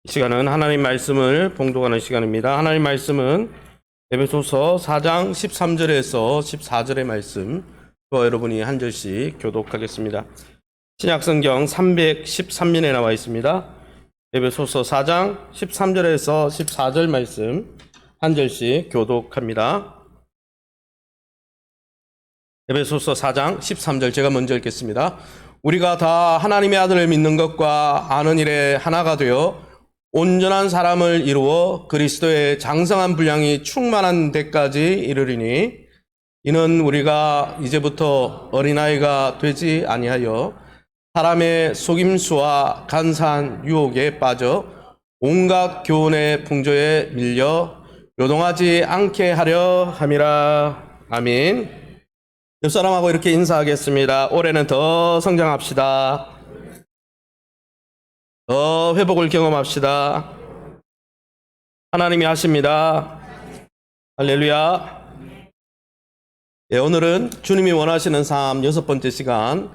시간은 하나님 말씀을 봉독하는 시간입니다. 하나님 말씀은 에베소서 4장 13절에서 14절의 말씀, 저와 여러분이 한 절씩 교독하겠습니다. 신약성경 313면에 나와 있습니다. 에베소서 4장 13절에서 14절 말씀 한 절씩 교독합니다. 에베소서 4장 13절 제가 먼저 읽겠습니다. 우리가 다 하나님의 아들을 믿는 것과 아는 일에 하나가 되어 온전한 사람을 이루어 그리스도의 장성한 분량이 충만한 데까지 이르리니 이는 우리가 이제부터 어린아이가 되지 아니하여 사람의 속임수와 간사한 유혹에 빠져 온갖 교훈의 풍조에 밀려 요동하지 않게 하려 함이라. 아멘. 옆 사람하고 이렇게 인사하겠습니다. 올해는 더 성장합시다. 더 회복을 경험합시다. 하나님이 하십니다. 할렐루야. 오늘은 주님이 원하시는 삶 6번째 시간,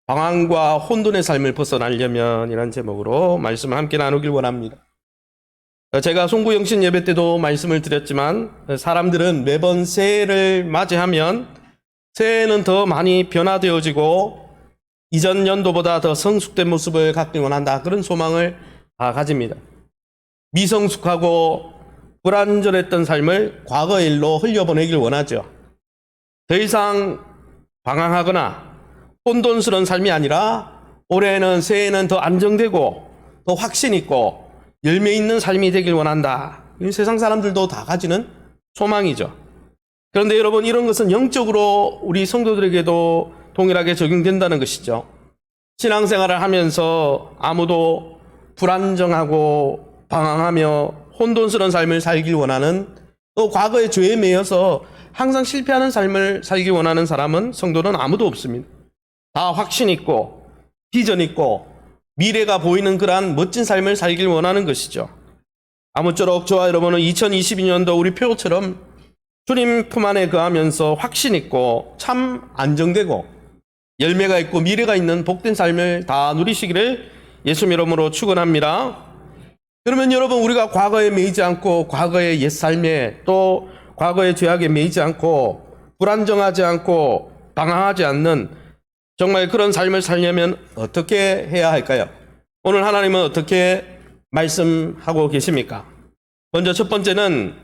방황과 혼돈의 삶을 벗어나려면 이라는 제목으로 말씀을 함께 나누길 원합니다. 제가 송구영신 예배 때도 말씀을 드렸지만 사람들은 매번 새해를 맞이하면 새해는 더 많이 변화되어지고 이전 연도보다 더 성숙된 모습을 갖길 원한다, 그런 소망을 다 가집니다. 미성숙하고 불완전했던 삶을 과거의 일로 흘려보내길 원하죠. 더 이상 방황하거나 혼돈스러운 삶이 아니라 올해는 새해는 더 안정되고 더 확신 있고 열매 있는 삶이 되길 원한다. 이 세상 사람들도 다 가지는 소망이죠. 그런데 여러분, 이런 것은 영적으로 우리 성도들에게도 동일하게 적용된다는 것이죠. 신앙생활을 하면서 아무도 불안정하고 방황하며 혼돈스러운 삶을 살길 원하는, 또 과거의 죄에 매여서 항상 실패하는 삶을 살기 원하는 사람은, 성도는 아무도 없습니다. 다 확신 있고 비전 있고 미래가 보이는 그러한 멋진 삶을 살길 원하는 것이죠. 아무쪼록 저와 여러분은 2022년도 우리 표처럼 주님 품 안에 거하면서 확신 있고 참 안정되고 열매가 있고 미래가 있는 복된 삶을 다 누리시기를 예수 이름으로 축원합니다. 그러면 여러분, 우리가 과거에 매이지 않고 과거의 옛삶에 또 과거의 죄악에 매이지 않고 불안정하지 않고 방황하지 않는 정말 그런 삶을 살려면 어떻게 해야 할까요? 오늘 하나님은 어떻게 말씀하고 계십니까? 먼저 첫 번째는,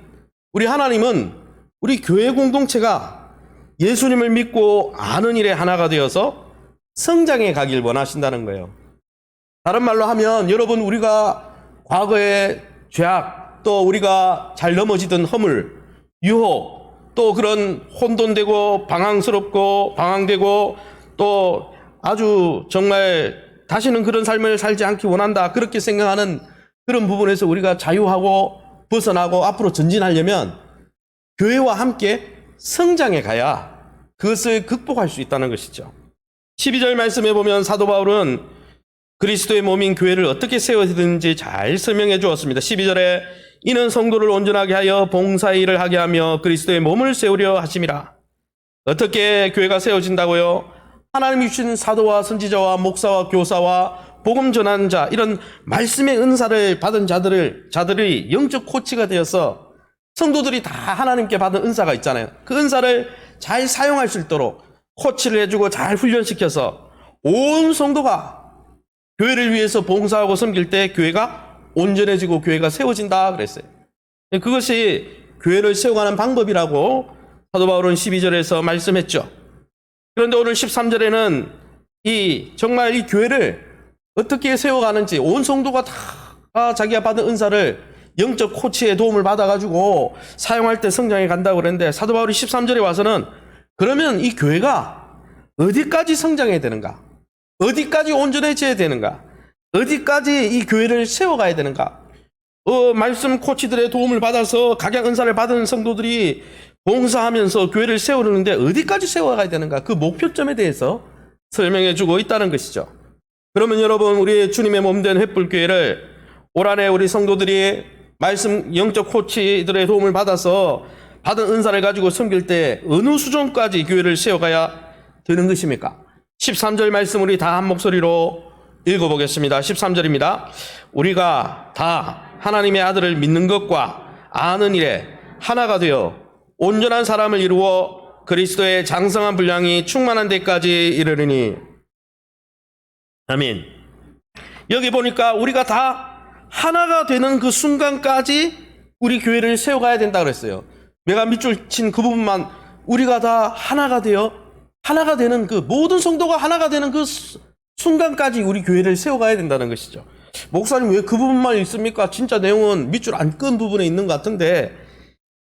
우리 하나님은 우리 교회 공동체가 예수님을 믿고 아는 일에 하나가 되어서 성장해 가길 원하신다는 거예요. 다른 말로 하면, 여러분, 우리가 과거의 죄악, 또 우리가 잘 넘어지던 허물, 유혹, 또 그런 혼돈되고 방황스럽고 방황되고 또 아주 정말 다시는 그런 삶을 살지 않기 원한다, 그렇게 생각하는 그런 부분에서 우리가 자유하고 벗어나고 앞으로 전진하려면 교회와 함께 성장해 가야 그것을 극복할 수 있다는 것이죠. 12절 말씀에 보면 사도 바울은 그리스도의 몸인 교회를 어떻게 세워야 되는지 잘 설명해 주었습니다. 12절에 이는 성도를 온전하게 하여 봉사의 일을 하게 하며 그리스도의 몸을 세우려 하심이라. 어떻게 교회가 세워진다고요? 하나님이 주신 사도와 선지자와 목사와 교사와 복음 전하는 자, 이런 말씀의 은사를 받은 자들이 영적 코치가 되어서 성도들이 다 하나님께 받은 은사가 있잖아요. 그 은사를 잘 사용할 수 있도록 코치를 해주고 잘 훈련시켜서 온 성도가 교회를 위해서 봉사하고 섬길 때 교회가 온전해지고 교회가 세워진다 그랬어요. 그것이 교회를 세워가는 방법이라고 사도 바울은 12절에서 말씀했죠. 그런데 오늘 13절에는 정말 이 교회를 어떻게 세워가는지, 온 성도가 다 자기가 받은 은사를 영적 코치의 도움을 받아가지고 사용할 때 성장해 간다고 그랬는데, 사도 바울이 13절에 와서는 그러면 이 교회가 어디까지 성장해야 되는가? 어디까지 온전해져야 되는가? 어디까지 이 교회를 세워가야 되는가? 말씀 코치들의 도움을 받아서 각양 은사를 받은 성도들이 봉사하면서 교회를 세우려는데 어디까지 세워가야 되는가? 그 목표점에 대해서 설명해 주고 있다는 것이죠. 그러면 여러분, 우리 주님의 몸된 횃불교회를 올 한해 우리 성도들이 말씀 영적 코치들의 도움을 받아서 받은 은사를 가지고 섬길 때 어느 수준까지 교회를 세워가야 되는 것입니까? 13절 말씀 우리 다 한 목소리로 읽어보겠습니다. 13절입니다. 우리가 다 하나님의 아들을 믿는 것과 아는 일에 하나가 되어 온전한 사람을 이루어 그리스도의 장성한 분량이 충만한 데까지 이르리니. 아멘. 여기 보니까 우리가 다 하나가 되는 그 순간까지 우리 교회를 세워가야 된다 그랬어요. 내가 밑줄 친 그 부분만 우리가 다 하나가 되어 하나가 되는 그 모든 성도가 하나가 되는 그 순간까지 우리 교회를 세워가야 된다는 것이죠. 목사님 왜 그 부분만 읽습니까? 진짜 내용은 밑줄 안 끈 부분에 있는 것 같은데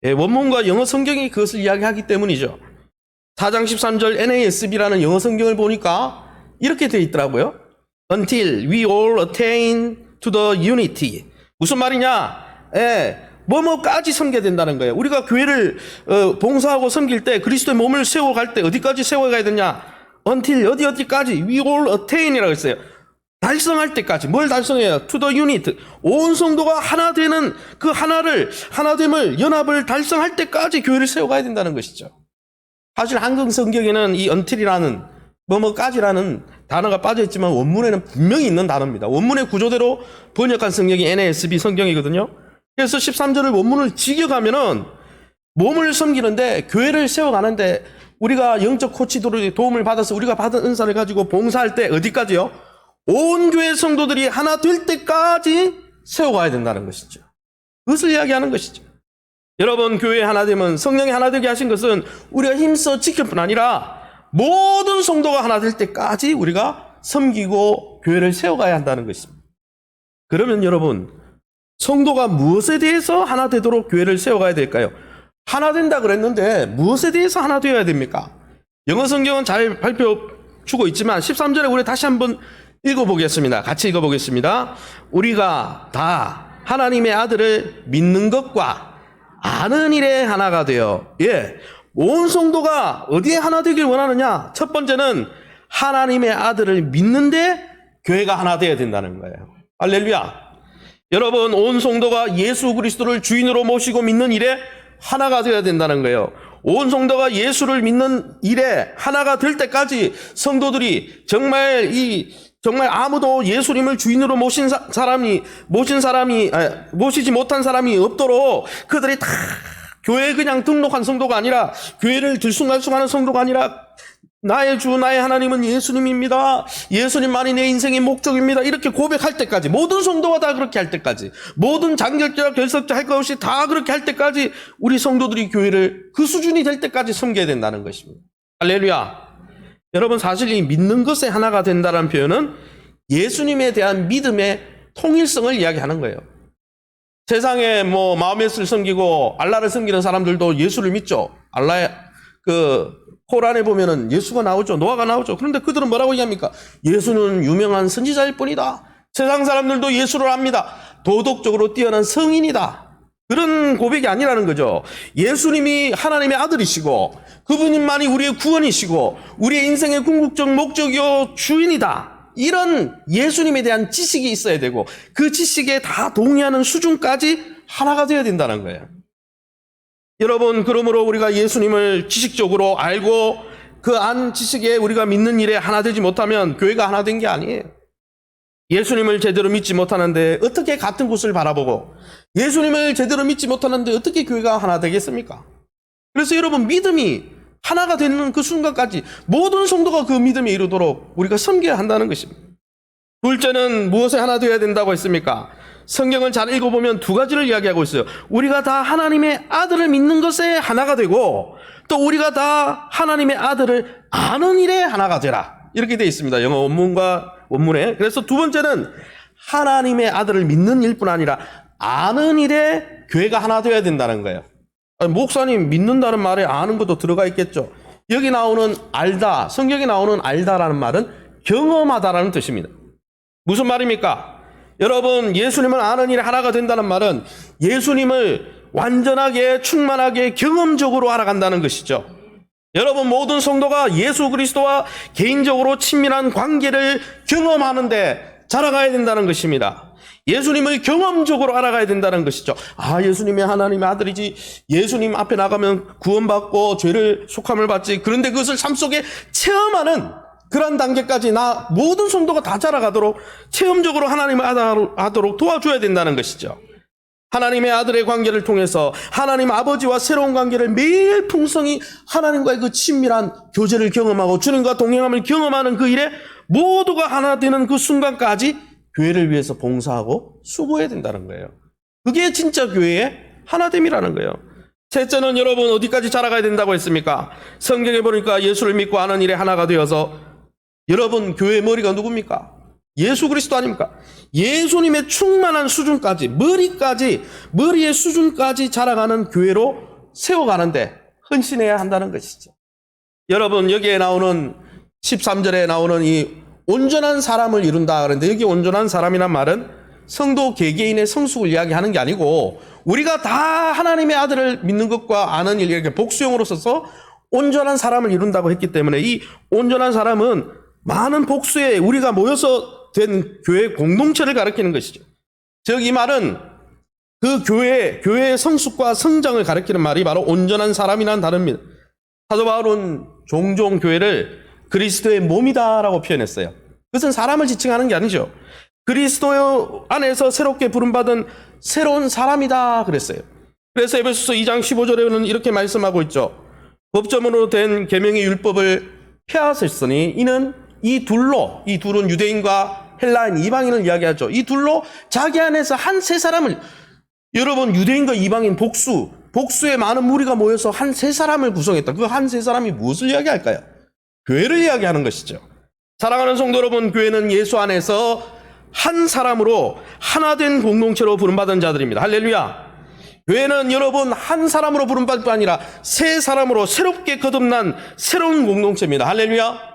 원문과 영어 성경이 그것을 이야기하기 때문이죠. 4장 13절 NASB라는 영어 성경을 보니까 이렇게 되어 있더라고요. Until we all attain to the unity. 무슨 말이냐? 뭐뭐까지 섬겨야 된다는 거예요. 우리가 교회를 봉사하고 섬길 때 그리스도의 몸을 세워갈 때 어디까지 세워가야 되냐? Until 어디까지? We all attain이라고 했어요. 달성할 때까지. 뭘 달성해요? To the unit. 온 성도가 하나 되는 그 하나됨을, 연합을 달성할 때까지 교회를 세워가야 된다는 것이죠. 사실 한국 성경에는 이 until이라는 뭐뭐까지라는 단어가 빠져있지만 원문에는 분명히 있는 단어입니다. 원문의 구조대로 번역한 성경이 NASB 성경이거든요. 그래서 13절을 원문을 직역하면은 몸을 섬기는데 교회를 세워가는데 우리가 영적 코치들의 도움을 받아서 우리가 받은 은사를 가지고 봉사할 때 어디까지요? 온 교회 성도들이 하나 될 때까지 세워가야 된다는 것이죠. 그것을 이야기하는 것이죠. 여러분, 교회 하나 되면 성령이 하나 되게 하신 것은 우리가 힘써 지킬 뿐 아니라 모든 성도가 하나 될 때까지 우리가 섬기고 교회를 세워가야 한다는 것입니다. 그러면 여러분, 성도가 무엇에 대해서 하나 되도록 교회를 세워가야 될까요? 하나 된다 그랬는데 무엇에 대해서 하나 되어야 됩니까? 영어 성경은 잘 밝혀주고 있지만 13절에 우리 다시 한번 읽어보겠습니다. 같이 읽어보겠습니다. 우리가 다 하나님의 아들을 믿는 것과 아는 일에 하나가 되어. 온 성도가 어디에 하나 되길 원하느냐? 첫 번째는 하나님의 아들을 믿는데 교회가 하나 되어야 된다는 거예요. 할렐루야. 여러분, 온 성도가 예수 그리스도를 주인으로 모시고 믿는 일에 하나가 되어야 된다는 거예요. 온 성도가 예수를 믿는 일에 하나가 될 때까지 성도들이 정말 아무도 예수님을 주인으로 모시지 못한 사람이 없도록 그들이 다 교회에 그냥 등록한 성도가 아니라 교회를 들쑥날쑥하는 성도가 아니라 나의 주 나의 하나님은 예수님입니다. 예수님만이 내 인생의 목적입니다. 이렇게 고백할 때까지, 모든 성도가 다 그렇게 할 때까지, 모든 장결자 결석자 할 것 없이 다 그렇게 할 때까지 우리 성도들이 교회를 그 수준이 될 때까지 섬겨야 된다는 것입니다. 할렐루야. 여러분, 사실 이 믿는 것에 하나가 된다는 표현은 예수님에 대한 믿음의 통일성을 이야기하는 거예요. 세상에 마호멧을 섬기고 알라를 섬기는 사람들도 예수를 믿죠. 알라의 코란에 보면은 예수가 나오죠. 노아가 나오죠. 그런데 그들은 뭐라고 얘기합니까? 예수는 유명한 선지자일 뿐이다. 세상 사람들도 예수를 압니다. 도덕적으로 뛰어난 성인이다. 그런 고백이 아니라는 거죠. 예수님이 하나님의 아들이시고 그분만이 우리의 구원이시고 우리의 인생의 궁극적 목적이요 주인이다. 이런 예수님에 대한 지식이 있어야 되고 그 지식에 다 동의하는 수준까지 하나가 되어야 된다는 거예요. 여러분, 그러므로 우리가 예수님을 지식적으로 알고 그 안 지식에 우리가 믿는 일에 하나 되지 못하면 교회가 하나 된 게 아니에요. 예수님을 제대로 믿지 못하는데 어떻게 같은 곳을 바라보고 예수님을 제대로 믿지 못하는데 어떻게 교회가 하나 되겠습니까? 그래서 여러분, 믿음이 하나가 되는 그 순간까지 모든 성도가 그 믿음에 이르도록 우리가 섬겨야 한다는 것입니다. 둘째는 무엇에 하나 되어야 된다고 했습니까? 성경을 잘 읽어보면 두 가지를 이야기하고 있어요. 우리가 다 하나님의 아들을 믿는 것에 하나가 되고 또 우리가 다 하나님의 아들을 아는 일에 하나가 되라. 이렇게 되어 있습니다. 영어 원문과 원문에. 그래서 두 번째는 하나님의 아들을 믿는 일뿐 아니라 아는 일에 교회가 하나 되어야 된다는 거예요. 목사님, 믿는다는 말에 아는 것도 들어가 있겠죠. 여기 나오는 알다, 성경에 나오는 알다라는 말은 경험하다라는 뜻입니다. 무슨 말입니까? 여러분, 예수님을 아는 일에 하나가 된다는 말은 예수님을 완전하게 충만하게 경험적으로 알아간다는 것이죠. 여러분, 모든 성도가 예수 그리스도와 개인적으로 친밀한 관계를 경험하는데 자라가야 된다는 것입니다. 예수님을 경험적으로 알아가야 된다는 것이죠. 예수님이 하나님의 아들이지, 예수님 앞에 나가면 구원받고 죄를 속함을 받지. 그런데 그것을 삶 속에 체험하는 그런 단계까지 모든 성도가 다 자라가도록 체험적으로 하나님의 아들 하도록 도와줘야 된다는 것이죠. 하나님의 아들의 관계를 통해서 하나님 아버지와 새로운 관계를 매일 풍성히 하나님과의 그 친밀한 교제를 경험하고 주님과 동행함을 경험하는 그 일에 모두가 하나 되는 그 순간까지 교회를 위해서 봉사하고 수고해야 된다는 거예요. 그게 진짜 교회의 하나됨이라는 거예요. 셋째는 여러분 어디까지 자라가야 된다고 했습니까? 성경에 보니까 예수를 믿고 하는 일에 하나가 되어서 여러분 교회의 머리가 누굽니까? 예수 그리스도 아닙니까? 예수님의 충만한 수준까지 머리의 수준까지 자라가는 교회로 세워가는데 헌신해야 한다는 것이죠. 여러분 여기에 나오는 13절에 나오는 이 온전한 사람을 이룬다 그러는데 여기 온전한 사람이란 말은 성도 개개인의 성숙을 이야기하는 게 아니고 우리가 다 하나님의 아들을 믿는 것과 아는 일 이렇게 복수형으로 써서 온전한 사람을 이룬다고 했기 때문에 이 온전한 사람은 많은 복수에 우리가 모여서 된 교회 공동체를 가리키는 것이죠. 즉 이 말은 그 교회의 성숙과 성장을 가리키는 말이 바로 온전한 사람이라는 단어입니다. 사도 바울은 종종 교회를 그리스도의 몸이다라고 표현했어요. 그것은 사람을 지칭하는 게 아니죠. 그리스도 안에서 새롭게 부름받은 새로운 사람이다 그랬어요. 그래서 에베소서 2장 15절에는 이렇게 말씀하고 있죠. 법조문으로 된 계명의 율법을 폐하셨으니 이는 이 둘은 유대인과 헬라인 이방인을 이야기하죠. 이 둘로 자기 안에서 한 세 사람을 여러분 유대인과 이방인 복수의 많은 무리가 모여서 한 세 사람을 구성했다. 그 한 세 사람이 무엇을 이야기할까요? 교회를 이야기하는 것이죠. 사랑하는 성도 여러분, 교회는 예수 안에서 한 사람으로 하나된 공동체로 부름받은 자들입니다. 할렐루야. 교회는 여러분 한 사람으로 부름받을 뿐 아니라 세 사람으로 새롭게 거듭난 새로운 공동체입니다. 할렐루야.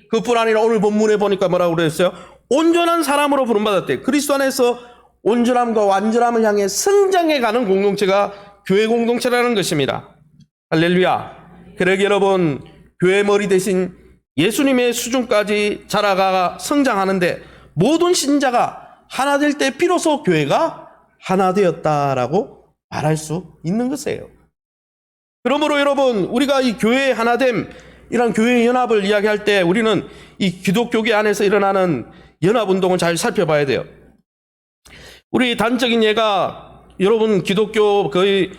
그뿐 아니라 오늘 본문에 보니까 뭐라고 그랬어요? 온전한 사람으로 부름받았대. 그리스도 안에서 온전함과 완전함을 향해 성장해가는 공동체가 교회 공동체라는 것입니다. 할렐루야. 그러기 여러분 교회 머리 대신 예수님의 수준까지 자라가 성장하는데 모든 신자가 하나 될 때 비로소 교회가 하나 되었다라고 말할 수 있는 것이에요. 그러므로 여러분 우리가 이 교회의 하나됨 이런 교회의 연합을 이야기할 때 우리는 이 기독교계 안에서 일어나는 연합운동을 잘 살펴봐야 돼요. 우리 단적인 예가 여러분 기독교 거의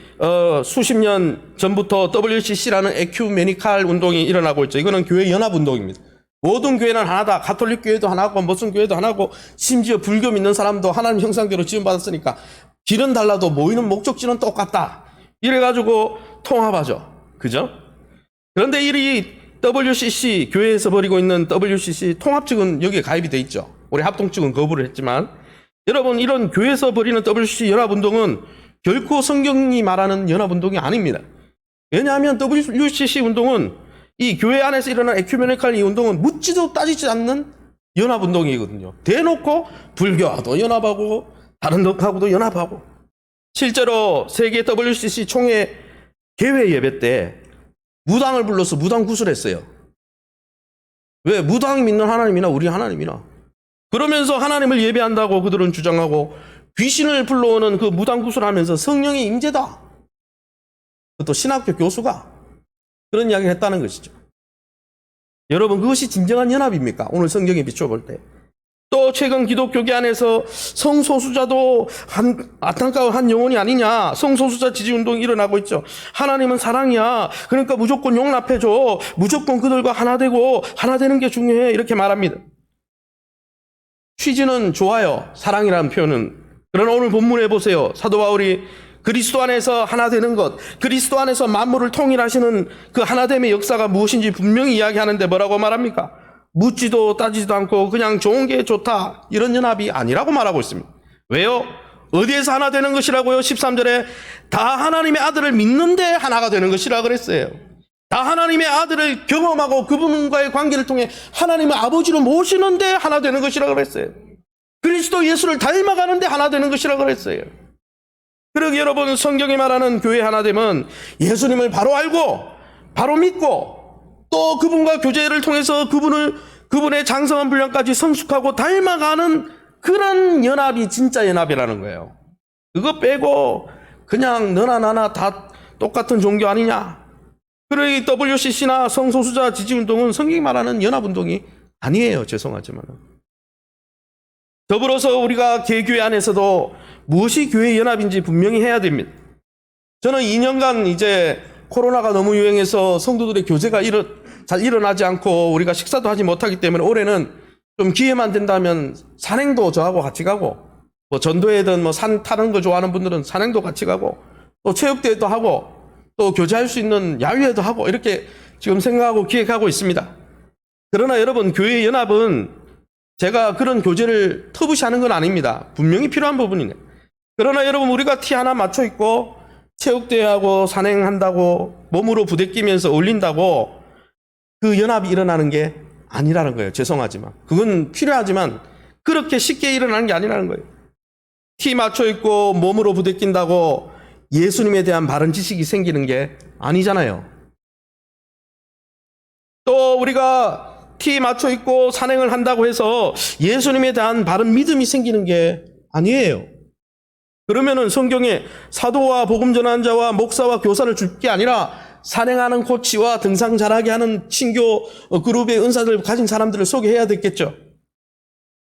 수십 년 전부터 WCC라는 에큐메니칼 운동이 일어나고 있죠. 이거는 교회 연합운동입니다. 모든 교회는 하나다. 가톨릭 교회도 하나고 무슨 교회도 하나고 심지어 불교 믿는 사람도 하나님 형상대로 지음받았으니까 길은 달라도 모이는 목적지는 똑같다. 이래가지고 통합하죠. 그죠? 그런데 이 WCC 교회에서 벌이고 있는 WCC 통합 측은 여기에 가입이 돼 있죠. 우리 합동 측은 거부를 했지만 여러분 이런 교회에서 벌이는 WCC 연합운동은 결코 성경이 말하는 연합운동이 아닙니다. 왜냐하면 WCC 운동은 이 교회 안에서 일어난 에큐메니칼 이 운동은 묻지도 따지지 않는 연합운동이거든요. 대놓고 불교와도 연합하고 다른 덕하고도 연합하고 실제로 세계 WCC 총회 개회 예배 때 무당을 불러서 무당 구슬했어요. 왜? 무당이 믿는 하나님이나 우리 하나님이나. 그러면서 하나님을 예배한다고 그들은 주장하고 귀신을 불러오는 그 무당 구슬하면서 성령의 임재다. 또 신학교 교수가 그런 이야기를 했다는 것이죠. 여러분 그것이 진정한 연합입니까? 오늘 성경에 비춰볼 때. 또 최근 기독교계 안에서 성소수자도 안타까운 한 영혼이 아니냐. 성소수자 지지운동이 일어나고 있죠. 하나님은 사랑이야. 그러니까 무조건 용납해줘. 무조건 그들과 하나 되고 하나 되는 게 중요해. 이렇게 말합니다. 취지는 좋아요. 사랑이라는 표현은. 그러나 오늘 본문에 보세요. 사도 바울이 그리스도 안에서 하나 되는 것, 그리스도 안에서 만물을 통일하시는 그 하나됨의 역사가 무엇인지 분명히 이야기하는데 뭐라고 말합니까? 묻지도 따지지도 않고 그냥 좋은 게 좋다. 이런 연합이 아니라고 말하고 있습니다. 왜요? 어디에서 하나 되는 것이라고요? 13절에 다 하나님의 아들을 믿는데 하나가 되는 것이라 그랬어요. 다 하나님의 아들을 경험하고 그분과의 관계를 통해 하나님의 아버지로 모시는데 하나 되는 것이라 그랬어요. 그리스도 예수를 닮아가는데 하나 되는 것이라 그랬어요. 그러기 여러분 성경이 말하는 교회 하나됨은 예수님을 바로 알고 바로 믿고 또 그분과 교제를 통해서 그분의 장성한 분량까지 성숙하고 닮아가는 그런 연합이 진짜 연합이라는 거예요. 그거 빼고 그냥 너나 나나 다 똑같은 종교 아니냐. 그러니 WCC나 성소수자 지지운동은 성경이 말하는 연합운동이 아니에요. 죄송하지만. 더불어서 우리가 개교회 안에서도 무엇이 교회 연합인지 분명히 해야 됩니다. 저는 2년간 이제 코로나가 너무 유행해서 성도들의 교제가 잘 일어나지 않고 우리가 식사도 하지 못하기 때문에 올해는 좀 기회만 된다면 산행도 저하고 같이 가고, 뭐 전도회든 뭐 산 타는 거 좋아하는 분들은 산행도 같이 가고, 또 체육대회도 하고, 또 교제할 수 있는 야유회도 하고, 이렇게 지금 생각하고 기획하고 있습니다. 그러나 여러분, 교회 연합은 제가 그런 교제를 터부시하는 건 아닙니다. 분명히 필요한 부분이네. 그러나 여러분, 우리가 티 하나 맞춰 입고 체육대회하고 산행한다고 몸으로 부대끼면서 올린다고 그 연합이 일어나는 게 아니라는 거예요. 죄송하지만. 그건 필요하지만 그렇게 쉽게 일어나는 게 아니라는 거예요. 티 맞춰 입고 몸으로 부대낀다고 예수님에 대한 바른 지식이 생기는 게 아니잖아요. 또 우리가 티 맞춰 입고 산행을 한다고 해서 예수님에 대한 바른 믿음이 생기는 게 아니에요. 그러면은 성경에 사도와 복음 전하는 자와 목사와 교사를 줄 게 아니라 산행하는 코치와 등산 잘하게 하는 친교 그룹의 은사를 가진 사람들을 소개해야 됐겠죠.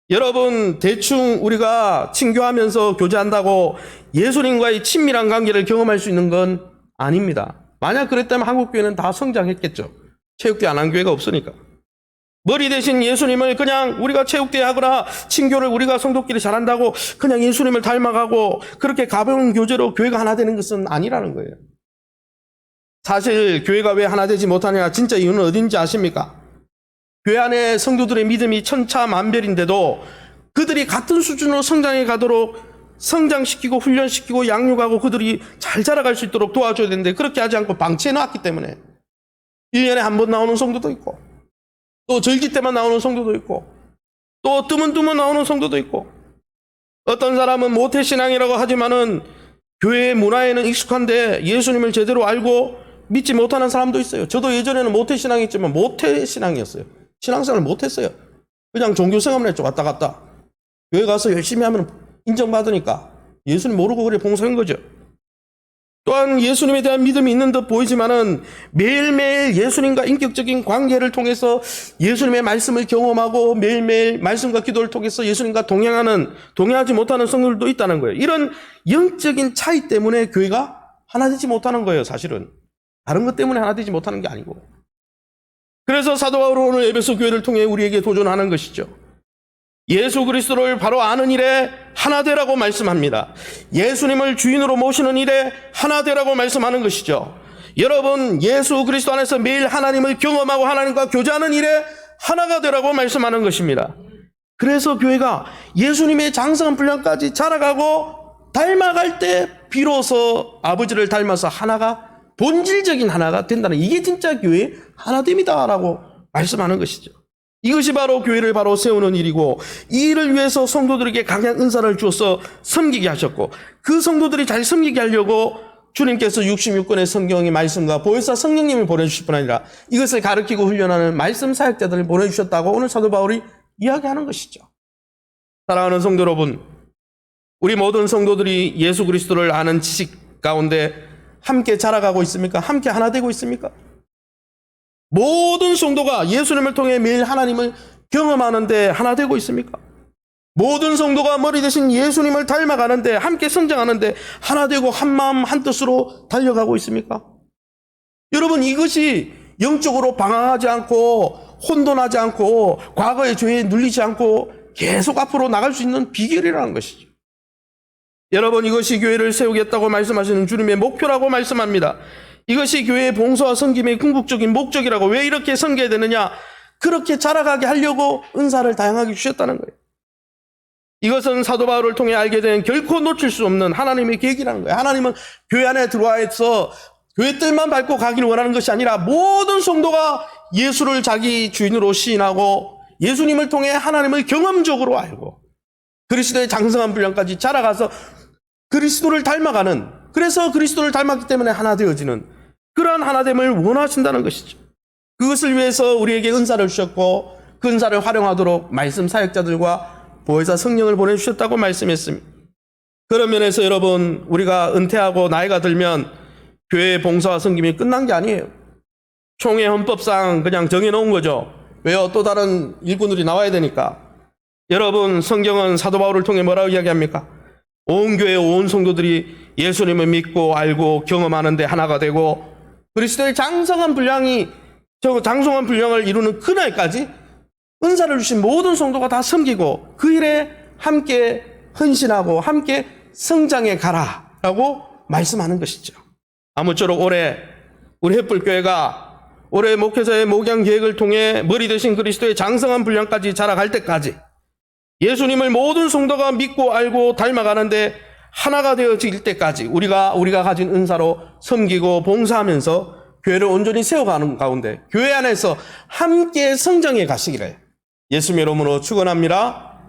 여러분, 대충 우리가 친교하면서 교제한다고 예수님과의 친밀한 관계를 경험할 수 있는 건 아닙니다. 만약 그랬다면 한국교회는 다 성장했겠죠. 체육대회 안 한 교회가 없으니까. 머리 대신 예수님을 그냥 우리가 체육대회 하거나 친교를 우리가 성도끼리 잘한다고 그냥 예수님을 닮아가고 그렇게 가벼운 교제로 교회가 하나 되는 것은 아니라는 거예요. 사실 교회가 왜 하나 되지 못하냐, 진짜 이유는 어딘지 아십니까? 교회 안에 성도들의 믿음이 천차만별인데도 그들이 같은 수준으로 성장해 가도록 성장시키고 훈련시키고 양육하고 그들이 잘 자라갈 수 있도록 도와줘야 되는데 그렇게 하지 않고 방치해 놨기 때문에 1년에 한 번 나오는 성도도 있고, 또 절기 때만 나오는 성도도 있고, 또 드문드문 나오는 성도도 있고, 어떤 사람은 모태신앙이라고 하지만은 교회의 문화에는 익숙한데 예수님을 제대로 알고 믿지 못하는 사람도 있어요. 저도 예전에는 모태신앙이었지만 모태신앙이었어요. 신앙생활을 못했어요. 그냥 종교생활만 했죠. 왔다 갔다. 교회 가서 열심히 하면 인정받으니까 예수님 모르고 그래 봉사한 거죠. 또한 예수님에 대한 믿음이 있는 듯 보이지만은 매일매일 예수님과 인격적인 관계를 통해서 예수님의 말씀을 경험하고 매일매일 말씀과 기도를 통해서 예수님과 동행하지 못하는 성도들도 있다는 거예요. 이런 영적인 차이 때문에 교회가 하나 되지 못하는 거예요. 사실은 다른 것 때문에 하나 되지 못하는 게 아니고. 그래서 사도 바울은 오늘 에베소 교회를 통해 우리에게 도전하는 것이죠. 예수 그리스도를 바로 아는 일에 하나 되라고 말씀합니다. 예수님을 주인으로 모시는 일에 하나 되라고 말씀하는 것이죠. 여러분, 예수 그리스도 안에서 매일 하나님을 경험하고 하나님과 교제하는 일에 하나가 되라고 말씀하는 것입니다. 그래서 교회가 예수님의 장성한 분량까지 자라가고 닮아갈 때 비로소 아버지를 닮아서 하나가, 본질적인 하나가 된다는, 이게 진짜 교회의 하나됨이다라고 말씀하는 것이죠. 이것이 바로 교회를 바로 세우는 일이고, 이 일을 위해서 성도들에게 강한 은사를 주어서 섬기게 하셨고, 그 성도들이 잘 섬기게 하려고 주님께서 66권의 성경의 말씀과 보혜사 성령님을 보내주실 뿐 아니라 이것을 가르치고 훈련하는 말씀 사역자들을 보내주셨다고 오늘 사도 바울이 이야기하는 것이죠. 사랑하는 성도 여러분, 우리 모든 성도들이 예수 그리스도를 아는 지식 가운데 함께 자라가고 있습니까? 함께 하나 되고 있습니까? 모든 성도가 예수님을 통해 매일 하나님을 경험하는데 하나 되고 있습니까? 모든 성도가 머리 대신 예수님을 닮아가는데, 함께 성장하는데 하나 되고 한 마음 한 뜻으로 달려가고 있습니까? 여러분, 이것이 영적으로 방황하지 않고 혼돈하지 않고 과거의 죄에 눌리지 않고 계속 앞으로 나갈 수 있는 비결이라는 것이죠. 여러분, 이것이 교회를 세우겠다고 말씀하시는 주님의 목표라고 말씀합니다. 이것이 교회의 봉사와 섬김의 궁극적인 목적이라고. 왜 이렇게 섬겨야 되느냐? 그렇게 자라가게 하려고 은사를 다양하게 주셨다는 거예요. 이것은 사도 바울을 통해 알게 된 결코 놓칠 수 없는 하나님의 계획이라는 거예요. 하나님은 교회 안에 들어와서 교회 뜰만 밟고 가기를 원하는 것이 아니라 모든 성도가 예수를 자기 주인으로 시인하고 예수님을 통해 하나님을 경험적으로 알고 그리스도의 장성한 분량까지 자라가서 그리스도를 닮아가는, 그래서 그리스도를 닮았기 때문에 하나 되어지는 그러한 하나됨을 원하신다는 것이죠. 그것을 위해서 우리에게 은사를 주셨고 그 은사를 활용하도록 말씀 사역자들과 보혜사 성령을 보내주셨다고 말씀했습니다. 그런 면에서 여러분, 우리가 은퇴하고 나이가 들면 교회의 봉사와 섬김이 끝난 게 아니에요. 총회 헌법상 그냥 정해놓은 거죠. 왜요? 또 다른 일꾼들이 나와야 되니까. 여러분, 성경은 사도 바울을 통해 뭐라고 이야기합니까? 온 교회, 온 성도들이 예수님을 믿고 알고 경험하는데 하나가 되고 그리스도의 장성한 분량을 이루는 그날까지 은사를 주신 모든 성도가 다 섬기고 그 일에 함께 헌신하고 함께 성장해 가라라고 말씀하는 것이죠. 아무쪼록 올해 우리 햇불교회가 올해 목회자의 목양 계획을 통해 머리 대신 그리스도의 장성한 분량까지 자라갈 때까지 예수님을 모든 성도가 믿고 알고 닮아가는데 하나가 되어질 때까지 우리가 가진 은사로 섬기고 봉사하면서 교회를 온전히 세워가는 가운데 교회 안에서 함께 성장해 가시기를 예수님 이름으로 축원합니다.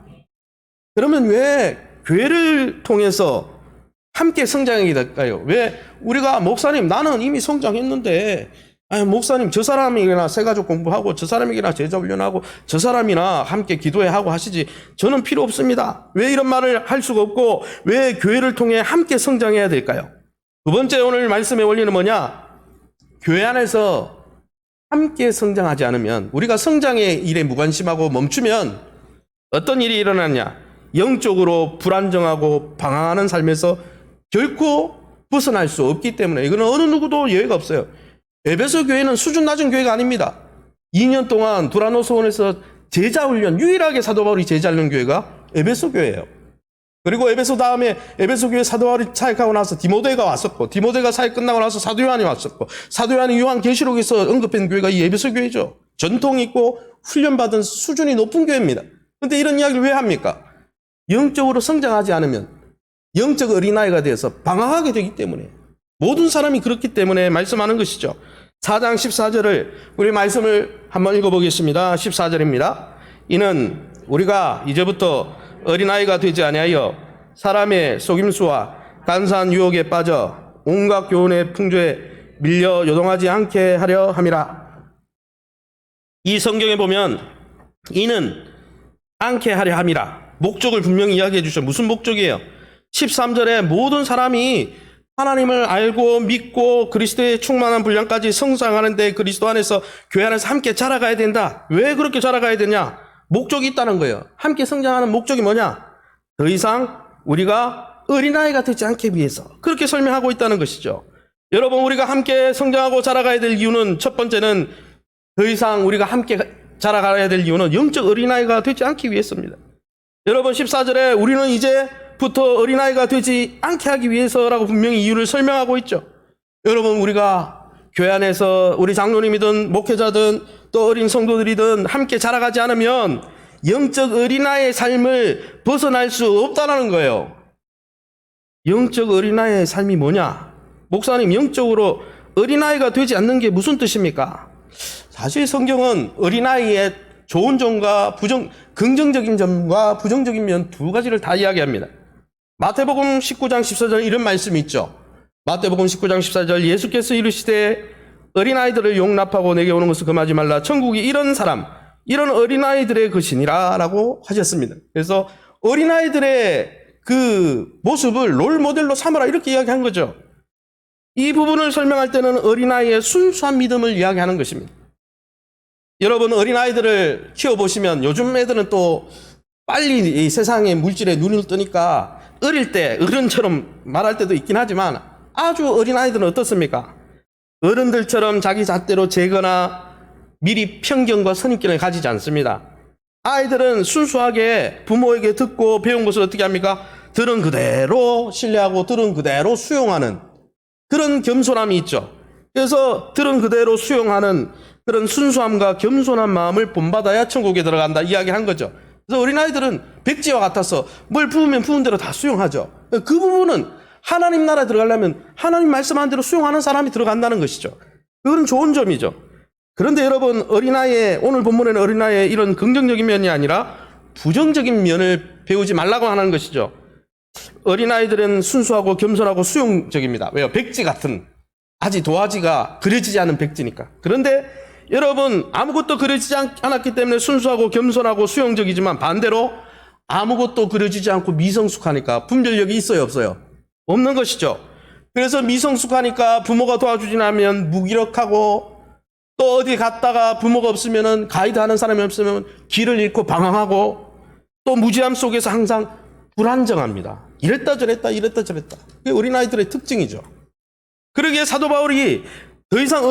그러면 왜 교회를 통해서 함께 성장하게 될까요? 왜 우리가 목사님 나는 이미 성장했는데 목사님 저 사람이나 새가족 공부하고 저 사람에게나 제자 훈련하고 저 사람이나 함께 기도해 하고 하시지 저는 필요 없습니다. 왜 이런 말을 할 수가 없고 왜 교회를 통해 함께 성장해야 될까요? 두 번째 오늘 말씀의 원리는 뭐냐? 교회 안에서 함께 성장하지 않으면 우리가 성장의 일에 무관심하고 멈추면 어떤 일이 일어나냐? 영적으로 불안정하고 방황하는 삶에서 결코 벗어날 수 없기 때문에 이거는 어느 누구도 예외가 없어요. 에베소 교회는 수준 낮은 교회가 아닙니다. 2년 동안 두라노스원에서 제자훈련, 유일하게 사도 바울이 제자훈련 교회가 에베소 교회예요. 그리고 에베소 다음에 에베소 교회 사도 바울이 사역하고 나서 디모데가 왔었고, 디모데가 사역 끝나고 나서 사도 요한이 왔었고, 사도 요한이 요한계시록에서 언급한 교회가 이 에베소 교회죠. 전통이 있고 훈련받은 수준이 높은 교회입니다. 그런데 이런 이야기를 왜 합니까? 영적으로 성장하지 않으면 영적 어린아이가 되어서 방황하게 되기 때문에 모든 사람이 그렇기 때문에 말씀하는 것이죠. 4장 14절을 우리 말씀을 한번 읽어보겠습니다. 14절입니다. 이는 우리가 이제부터 어린아이가 되지 아니하여 사람의 속임수와 간사한 유혹에 빠져 온갖 교훈의 풍조에 밀려 요동하지 않게 하려 함이라. 이 성경에 보면 이는 않게 하려 함이라. 목적을 분명히 이야기해 주셔. 무슨 목적이에요? 13절에 모든 사람이 하나님을 알고 믿고 그리스도의 충만한 분량까지 성장하는데 그리스도 안에서 교회 안에서 함께 자라가야 된다. 왜 그렇게 자라가야 되냐? 목적이 있다는 거예요. 함께 성장하는 목적이 뭐냐? 더 이상 우리가 어린아이가 되지 않기 위해서 그렇게 설명하고 있다는 것이죠. 여러분, 우리가 함께 성장하고 자라가야 될 이유는 첫 번째는 더 이상 우리가 함께 자라가야 될 이유는 영적 어린아이가 되지 않기 위해서입니다. 여러분, 14절에 우리는 이제부터 어린아이가 되지 않게 하기 위해서라고 분명히 이유를 설명하고 있죠. 여러분, 우리가 교회 안에서 우리 장로님이든 목회자든 또 어린 성도들이든 함께 자라가지 않으면 영적 어린아이의 삶을 벗어날 수 없다는 거예요. 영적 어린아이의 삶이 뭐냐? 목사님, 영적으로 어린아이가 되지 않는 게 무슨 뜻입니까? 사실 성경은 어린아이의 좋은 점과 긍정적인 점과 부정적인 면 두 가지를 다 이야기합니다. 마태복음 19장 14절 이런 말씀이 있죠. 마태복음 19장 14절 예수께서 이르시되 어린아이들을 용납하고 내게 오는 것을 금하지 말라. 천국이 이런 사람, 이런 어린아이들의 것이니라 라고 하셨습니다. 그래서 어린아이들의 그 모습을 롤모델로 삼으라 이렇게 이야기한 거죠. 이 부분을 설명할 때는 어린아이의 순수한 믿음을 이야기하는 것입니다. 여러분, 어린아이들을 키워보시면 요즘 애들은 또 빨리 이 세상의 물질에 눈을 뜨니까 어릴 때 어른처럼 말할 때도 있긴 하지만 아주 어린아이들은 어떻습니까? 어른들처럼 자기 잣대로 재거나 미리 편견과 선입견을 가지지 않습니다. 아이들은 순수하게 부모에게 듣고 배운 것을 어떻게 합니까? 들은 그대로 신뢰하고 들은 그대로 수용하는 그런 겸손함이 있죠. 그래서 들은 그대로 수용하는 그런 순수함과 겸손한 마음을 본받아야 천국에 들어간다 이야기한 거죠. 그래서 어린아이들은 백지와 같아서 뭘 부으면 부은 대로 다 수용하죠. 그 부분은 하나님 나라에 들어가려면 하나님 말씀한 대로 수용하는 사람이 들어간다는 것이죠. 그건 좋은 점이죠. 그런데 여러분, 어린아이의 오늘 본문에는 어린아이의 이런 긍정적인 면이 아니라 부정적인 면을 배우지 말라고 하는 것이죠. 어린아이들은 순수하고 겸손하고 수용적입니다. 왜요? 백지 같은 아직 도화지가 그려지지 않은 백지니까. 그런데 여러분, 아무것도 그려지지 않았기 때문에 순수하고 겸손하고 수용적이지만 반대로 아무것도 그려지지 않고 미성숙하니까 분별력이 있어요, 없어요? 없는 것이죠. 그래서 미성숙하니까 부모가 도와주지 않으면 무기력하고 또 어디 갔다가 부모가 없으면은 가이드 하는 사람이 없으면 길을 잃고 방황하고 또 무지함 속에서 항상 불안정합니다. 이랬다 저랬다 이랬다 저랬다. 그게 어린아이들의 특징이죠. 그러기에 사도 바울이 더 이상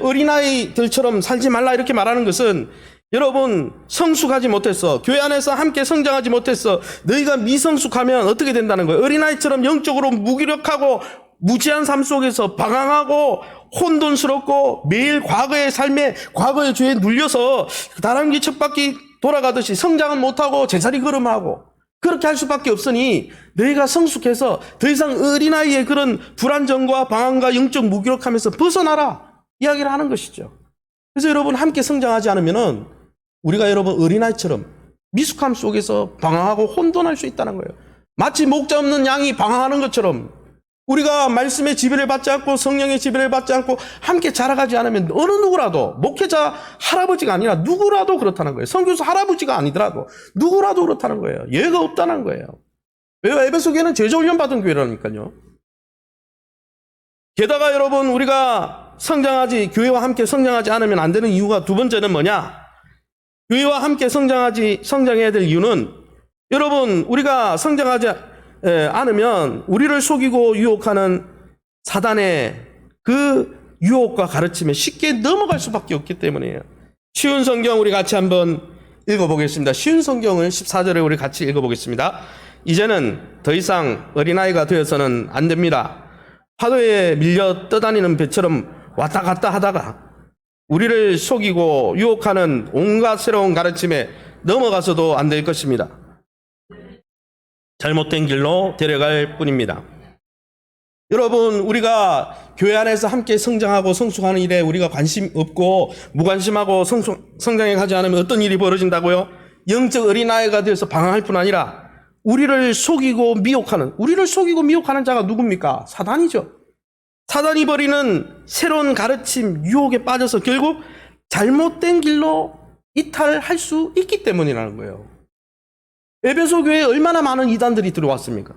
어린아이들처럼 살지 말라 이렇게 말하는 것은 여러분 성숙하지 못했어. 교회 안에서 함께 성장하지 못했어. 너희가 미성숙하면 어떻게 된다는 거예요? 어린아이처럼 영적으로 무기력하고 무지한 삶 속에서 방황하고 혼돈스럽고 매일 과거의 삶에 과거의 죄에 눌려서 다람쥐 쳇바퀴 돌아가듯이 성장은 못하고 제자리 걸음하고 그렇게 할 수밖에 없으니 너희가 성숙해서 더 이상 어린아이의 그런 불안정과 방황과 영적 무기력함에서 벗어나라 이야기를 하는 것이죠. 그래서 여러분 함께 성장하지 않으면은 우리가 여러분 어린아이처럼 미숙함 속에서 방황하고 혼돈할 수 있다는 거예요. 마치 목자 없는 양이 방황하는 것처럼 우리가 말씀의 지배를 받지 않고 성령의 지배를 받지 않고 함께 자라가지 않으면 어느 누구라도 목회자 할아버지가 아니라 누구라도 그렇다는 거예요. 선교사 할아버지가 아니더라도 누구라도 그렇다는 거예요. 예가 없다는 거예요. 왜요? 에베소 교회는 제자훈련 받은 교회라니까요. 게다가 여러분 우리가 교회와 함께 성장하지 않으면 안 되는 이유가 두 번째는 뭐냐? 교회와 함께 성장해야 될 이유는 여러분 우리가 성장하지 않으면 우리를 속이고 유혹하는 사단의 그 유혹과 가르침에 쉽게 넘어갈 수밖에 없기 때문이에요. 쉬운 성경 우리 같이 한번 읽어보겠습니다. 쉬운 성경을 14절에 우리 같이 읽어보겠습니다. 이제는 더 이상 어린아이가 되어서는 안 됩니다. 파도에 밀려 떠다니는 배처럼 왔다 갔다 하다가 우리를 속이고 유혹하는 온갖 새로운 가르침에 넘어가서도 안 될 것입니다. 잘못된 길로 데려갈 뿐입니다. 여러분 우리가 교회 안에서 함께 성장하고 성숙하는 일에 우리가 관심 없고 무관심하고 성장해 가지 않으면 어떤 일이 벌어진다고요? 영적 어린아이가 되어서 방황할 뿐 아니라 우리를 속이고 미혹하는 자가 누굽니까? 사단이죠. 사단이 벌이는 새로운 가르침, 유혹에 빠져서 결국 잘못된 길로 이탈할 수 있기 때문이라는 거예요. 에베소 교회에 얼마나 많은 이단들이 들어왔습니까?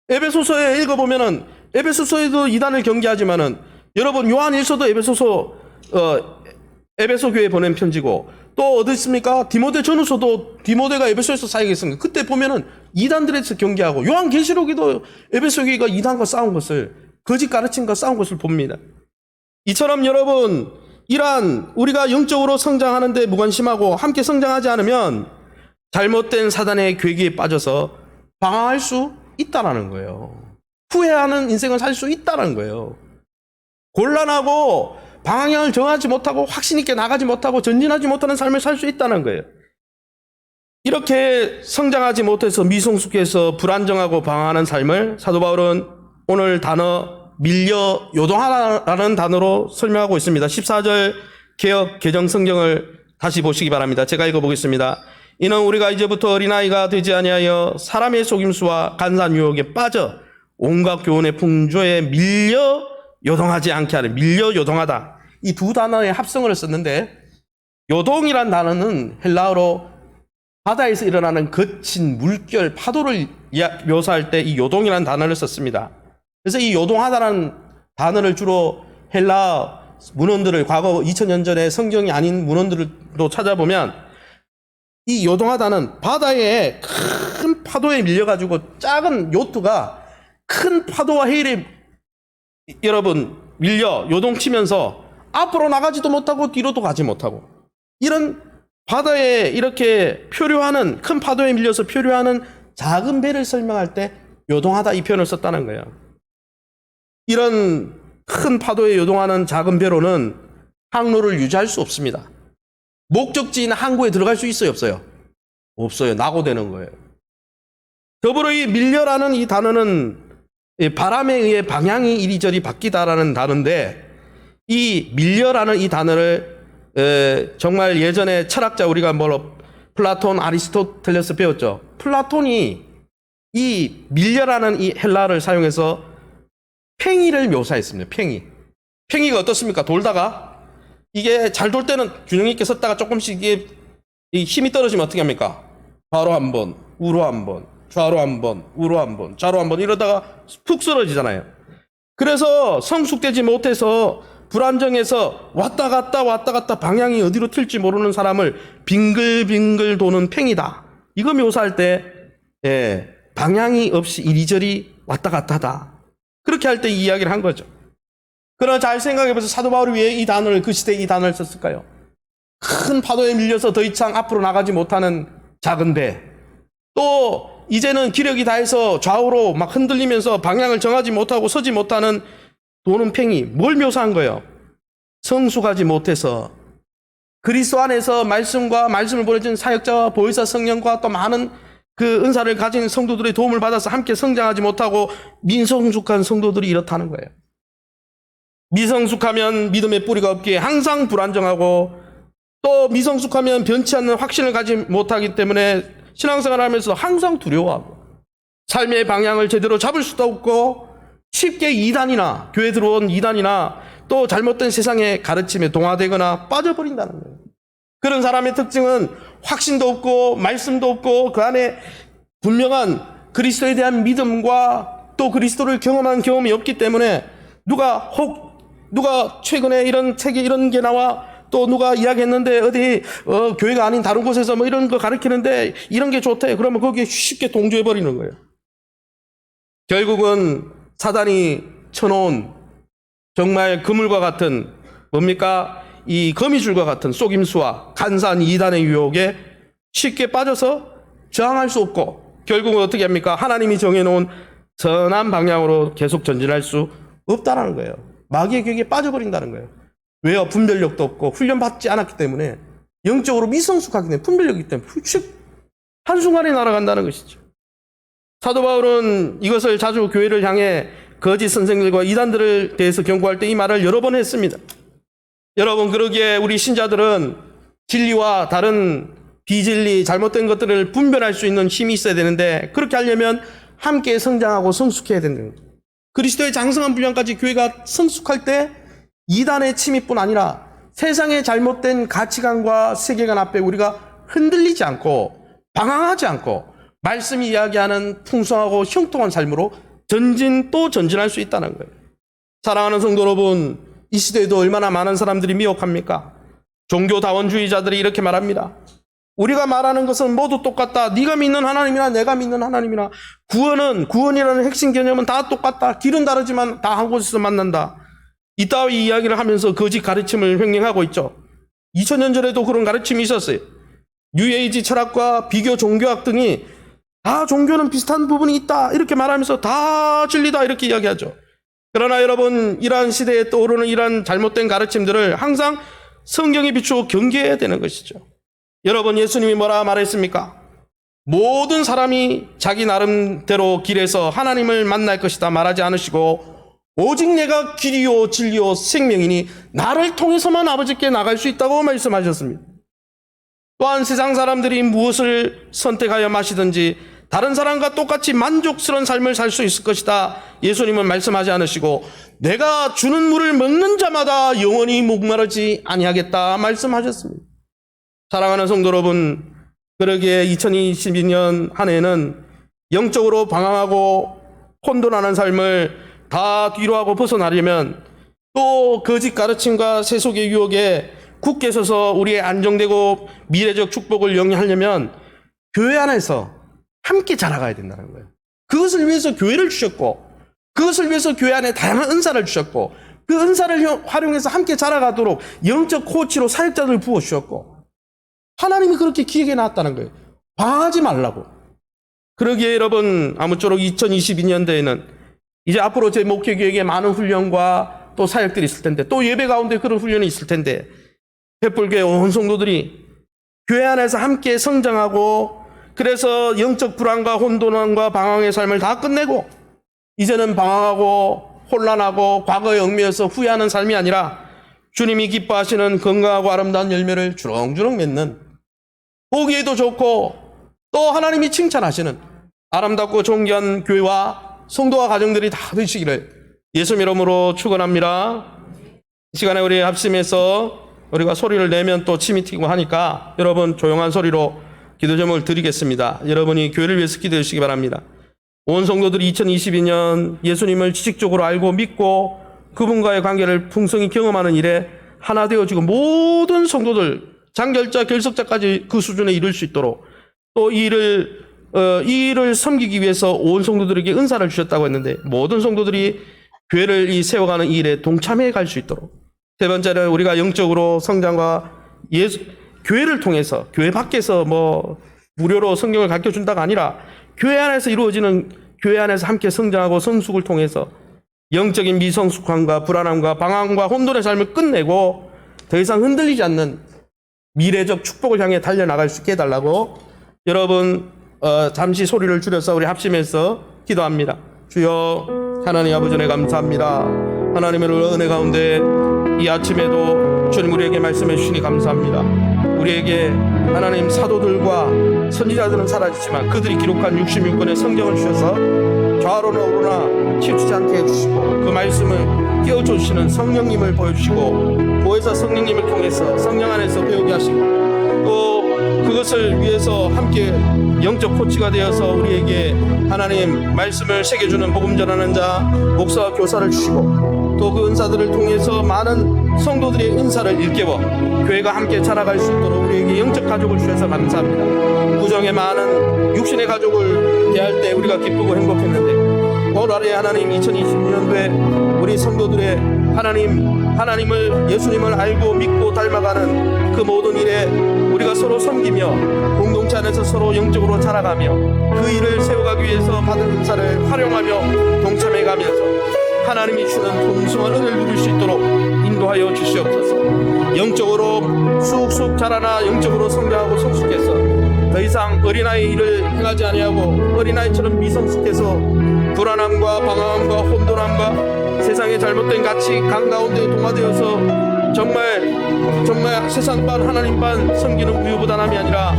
에베소서에 읽어보면은 에베소서에도 이단을 경계하지만은 여러분 요한일서도 에베소 교회에 보낸 편지고 또 어디 있습니까? 디모데 전후서도 디모데가 에베소에서 사역했습니다. 그때 보면은 이단들에서 경계하고 요한계시록에도 에베소 교회가 이단과 싸운 것을 거짓 가르침과 싸운 것을 봅니다. 이처럼 여러분 이러한 우리가 영적으로 성장하는데 무관심하고 함께 성장하지 않으면 잘못된 사단의 괴기에 빠져서 방황할 수 있다는 거예요. 후회하는 인생을 살 수 있다는 거예요. 곤란하고 방향을 정하지 못하고 확신 있게 나가지 못하고 전진하지 못하는 삶을 살 수 있다는 거예요. 이렇게 성장하지 못해서 미성숙해서 불안정하고 방황하는 삶을 사도 바울은 오늘 단어 밀려 요동하라는 단어로 설명하고 있습니다. 14절 개역 개정 성경을 다시 보시기 바랍니다. 제가 읽어보겠습니다. 이는 우리가 이제부터 어린아이가 되지 아니하여 사람의 속임수와 간사한 유혹에 빠져 온갖 교훈의 풍조에 밀려 요동하지 않게 하는, 밀려 요동하다. 이 두 단어의 합성어를 썼는데 요동이란 단어는 헬라어로 바다에서 일어나는 거친 물결, 파도를 묘사할 때 이 요동이라는 단어를 썼습니다. 그래서 이 요동하다라는 단어를 주로 헬라 문헌들을 과거 2000년 전에 성경이 아닌 문헌들로 찾아보면 이 요동하다는 바다에 큰 파도에 밀려가지고 작은 요트가 큰 파도와 해일에 여러분 밀려 요동치면서 앞으로 나가지도 못하고 뒤로도 가지 못하고 이런 바다에 이렇게 표류하는 큰 파도에 밀려서 표류하는 작은 배를 설명할 때 요동하다 이 표현을 썼다는 거예요. 이런 큰 파도에 요동하는 작은 배로는 항로를 유지할 수 없습니다. 목적지인 항구에 들어갈 수 있어요, 없어요? 없어요. 낙오되는 거예요. 더불어 이 밀려라는 이 단어는 바람에 의해 방향이 이리저리 바뀌다라는 단어인데 이 밀려라는 이 단어를 정말 예전에 철학자 우리가 플라톤, 아리스토텔레스 배웠죠. 플라톤이 이 밀려라는 이 헬라어를 사용해서 팽이를 묘사했습니다. 팽이가 어떻습니까? 돌다가 이게 잘 돌 때는 균형 있게 섰다가 조금씩 이게 힘이 떨어지면 어떻게 합니까? 좌로 한 번, 우로 한 번, 좌로 한 번, 우로 한 번, 좌로 한 번 이러다가 푹 쓰러지잖아요. 그래서 성숙되지 못해서 불안정해서 왔다 갔다 방향이 어디로 튈지 모르는 사람을 빙글빙글 도는 팽이다. 이거 묘사할 때 방향이 없이 이리저리 왔다 갔다 하다. 그렇게 할 때 이야기를 한 거죠. 그러나 잘 생각해보세요. 사도 바울이 왜 이 단어를, 그 시대에 이 단어를 썼을까요? 큰 파도에 밀려서 더 이상 앞으로 나가지 못하는 작은 배, 또 이제는 기력이 다해서 좌우로 막 흔들리면서 방향을 정하지 못하고 서지 못하는 도는 팽이, 뭘 묘사한 거예요? 성숙하지 못해서 그리스도 안에서 말씀과 말씀을 보내준 사역자와 보혜사 성령과 또 많은 그 은사를 가진 성도들의 도움을 받아서 함께 성장하지 못하고 미성숙한 성도들이 이렇다는 거예요. 미성숙하면 믿음의 뿌리가 없기에 항상 불안정하고, 또 미성숙하면 변치 않는 확신을 가지 못하기 때문에 신앙생활을 하면서 항상 두려워하고 삶의 방향을 제대로 잡을 수도 없고, 쉽게 이단이나 교회 들어온 이단이나 또 잘못된 세상의 가르침에 동화되거나 빠져버린다는 거예요. 그런 사람의 특징은 확신도 없고 말씀도 없고 그 안에 분명한 그리스도에 대한 믿음과 또 그리스도를 경험한 경험이 없기 때문에 누가 최근에 이런 책에 이런 게 나와, 또 누가 이야기했는데 어디 교회가 아닌 다른 곳에서 뭐 이런 거 가르치는데 이런 게 좋대. 그러면 거기에 쉽게 동조해 버리는 거예요. 결국은 사단이 쳐놓은 정말 그물과 같은, 뭡니까? 이 거미줄과 같은 속임수와 간사한 이단의 유혹에 쉽게 빠져서 저항할 수 없고, 결국은 어떻게 합니까? 하나님이 정해놓은 선한 방향으로 계속 전진할 수 없다는 거예요. 마귀의 격에 빠져버린다는 거예요. 왜요? 분별력도 없고 훈련받지 않았기 때문에, 영적으로 미성숙하기 때문에, 분별력이기 때문에 한순간에 날아간다는 것이죠. 사도 바울은 이것을 자주 교회를 향해 거짓 선생들과 이단들을 대해서 경고할 때 이 말을 여러 번 했습니다. 여러분, 그러기에 우리 신자들은 진리와 다른 비진리, 잘못된 것들을 분별할 수 있는 힘이 있어야 되는데, 그렇게 하려면 함께 성장하고 성숙해야 된다는 거예요. 그리스도의 장성한 분량까지 교회가 성숙할 때 이단의 침입뿐 아니라 세상의 잘못된 가치관과 세계관 앞에 우리가 흔들리지 않고 방황하지 않고 말씀이 이야기하는 풍성하고 형통한 삶으로 전진할 수 있다는 거예요. 사랑하는 성도 여러분, 이 시대에도 얼마나 많은 사람들이 미혹합니까? 종교다원주의자들이 이렇게 말합니다. 우리가 말하는 것은 모두 똑같다. 네가 믿는 하나님이나 내가 믿는 하나님이나 구원이라는 핵심 개념은 다 똑같다. 길은 다르지만 다 한 곳에서 만난다. 이따위 이야기를 하면서 거짓 가르침을 횡령하고 있죠. 2000년 전에도 그런 가르침이 있었어요. 뉴에이지 철학과 비교 종교학 등이 다 종교는 비슷한 부분이 있다 이렇게 말하면서 다 진리다 이렇게 이야기하죠. 그러나 여러분, 이러한 시대에 떠오르는 이러한 잘못된 가르침들을 항상 성경에 비추어 경계해야 되는 것이죠. 여러분, 예수님이 뭐라 말했습니까? 모든 사람이 자기 나름대로 길에서 하나님을 만날 것이다 말하지 않으시고, 오직 내가 길이요 진리요 생명이니 나를 통해서만 아버지께 나갈 수 있다고 말씀하셨습니다. 또한 세상 사람들이 무엇을 선택하여 마시든지 다른 사람과 똑같이 만족스러운 삶을 살 수 있을 것이다, 예수님은 말씀하지 않으시고, 내가 주는 물을 먹는 자마다 영원히 목마르지 아니하겠다 말씀하셨습니다. 사랑하는 성도 여러분, 그러기에 2022년 한 해는 영적으로 방황하고 혼돈하는 삶을 다 뒤로하고 벗어나려면, 또 거짓 가르침과 세속의 유혹에 굳게 서서 우리의 안정되고 미래적 축복을 영위하려면 교회 안에서 함께 자라가야 된다는 거예요. 그것을 위해서 교회를 주셨고, 그것을 위해서 교회 안에 다양한 은사를 주셨고, 그 은사를 활용해서 함께 자라가도록 영적 코치로 사역자들을 부어주셨고, 하나님이 그렇게 기획해 놨다는 거예요. 방황하지 말라고. 그러기에 여러분, 아무쪼록 2022년도에는 이제 앞으로 제 목회 계획에 많은 훈련과 또 사역들이 있을 텐데, 또 예배 가운데 그런 훈련이 있을 텐데, 횃불교회 온 성도들이 교회 안에서 함께 성장하고, 그래서 영적 불안과 혼돈과 방황의 삶을 다 끝내고, 이제는 방황하고 혼란하고 과거에 얽매여서 후회하는 삶이 아니라 주님이 기뻐하시는 건강하고 아름다운 열매를 주렁주렁 맺는, 보기에도 좋고 또 하나님이 칭찬하시는 아름답고 존귀한 교회와 성도와 가정들이 다 되시기를 예수님 이름으로 축원합니다. 이 시간에 우리 합심해서 우리가 소리를 내면 또 침이 튀고 하니까 여러분 조용한 소리로 기도 제목을 드리겠습니다. 여러분이 교회를 위해서 기도해 주시기 바랍니다. 온 성도들이 2022년 예수님을 지식적으로 알고 믿고 그분과의 관계를 풍성히 경험하는 일에 하나 되어지고 모든 성도들 장결자 결석자까지 그 수준에 이를 수 있도록 또 이 일을 섬기기 위해서 온 성도들에게 은사를 주셨다고 했는데 모든 성도들이 교회를 이 세워가는 이 일에 동참해 갈 수 있도록 세 번째는 우리가 영적으로 성장과 교회를 통해서 교회 밖에서 뭐 무료로 성경을 가르쳐준다가 아니라 교회 안에서 이루어지는 교회 안에서 함께 성장하고 성숙을 통해서 영적인 미성숙함과 불안함과 방황과 혼돈의 삶을 끝내고 더 이상 흔들리지 않는 미래적 축복을 향해 달려나갈 수 있게 해달라고 여러분 잠시 소리를 줄여서 우리 합심해서 기도합니다. 주여 하나님 아버지 은혜 감사합니다. 하나님의 은혜 가운데 이 아침에도 주님 우리에게 말씀해 주시니 감사합니다. 우리에게 하나님 사도들과 선지자들은 사라지지만 그들이 기록한 66권의 성경을 주셔서 좌로나 우로나 치우치지 않게 해주시고 그 말씀을 깨워줘 주시는 성령님을 보여주시고 보혜사 성령님을 통해서 성령 안에서 배우게 하시고 또 그것을 위해서 함께 영적 코치가 되어서 우리에게 하나님 말씀을 새겨주는 복음 전하는 자 목사와 교사를 주시고 또 그 은사들을 통해서 많은 성도들의 은사를 일깨워 교회가 함께 자라갈 수 있도록 우리에게 영적 가족을 주셔서 감사합니다. 구정의 많은 육신의 가족을 대할 때 우리가 기쁘고 행복했는데 오늘 아래 하나님 2026년도에 우리 성도들의 하나님을 예수님을 알고 믿고 닮아가는 그 모든 일에 우리가 서로 섬기며 공동체 안에서 서로 영적으로 자라가며 그 일을 세워가기 위해서 받은 은사를 활용하며 동참해가면서 하나님이 주는 풍성한 은혜를 누릴 수 있도록 인도하여 주시옵소서. 영적으로 쑥쑥 자라나 영적으로 성장하고 성숙해서 더 이상 어린아이 일을 행하지 아니하고 어린아이처럼 미성숙해서 불안함과 방황함과 혼돈함과 세상의 잘못된 가치 강가운데 동화되어서 정말 세상반 하나님반 섬기는 우유부단함이 아니라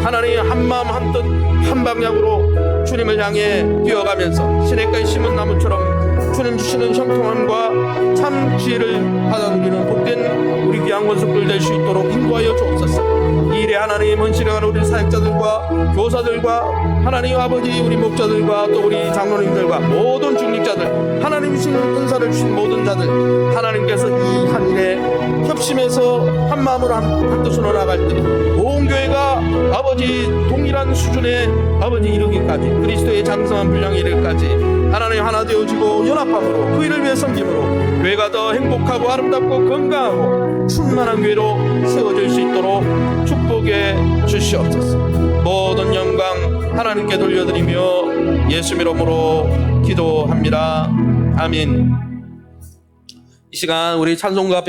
하나님의 한마음 한뜻 한방향으로 주님을 향해 뛰어가면서 시냇가에 심은 나무처럼 주님 주시는 형통함과 참 지혜를 받아 누리는 복된 우리 귀한 권속들 될 수 있도록 인도하여 주옵소서. 이 일에 하나님 헌신하는 우리 사역자들과 교사들과 하나님 아버지 우리 목자들과 또 우리 장로님들과 모든 중직자들 하나님 주신 은사를 주신 모든 자들 하나님께서 이 한 일에 협심해서 한 마음으로 한 뜻으로 나갈 때 온 교회가 아버지 동일한 수준의 아버지 이르기까지 그리스도의 장성한 분량에 이르기까지 하나님 하나 되어지고 연합함으로 그 일을 위해 섬김으로 교회가 더 행복하고 아름답고 건강하고 충만한 교회로 세워질 수 있도록 축복해 주시옵소서. 모든 영광 하나님께 돌려드리며 예수 이름으로 기도합니다. 아멘. 이 시간 우리 찬송가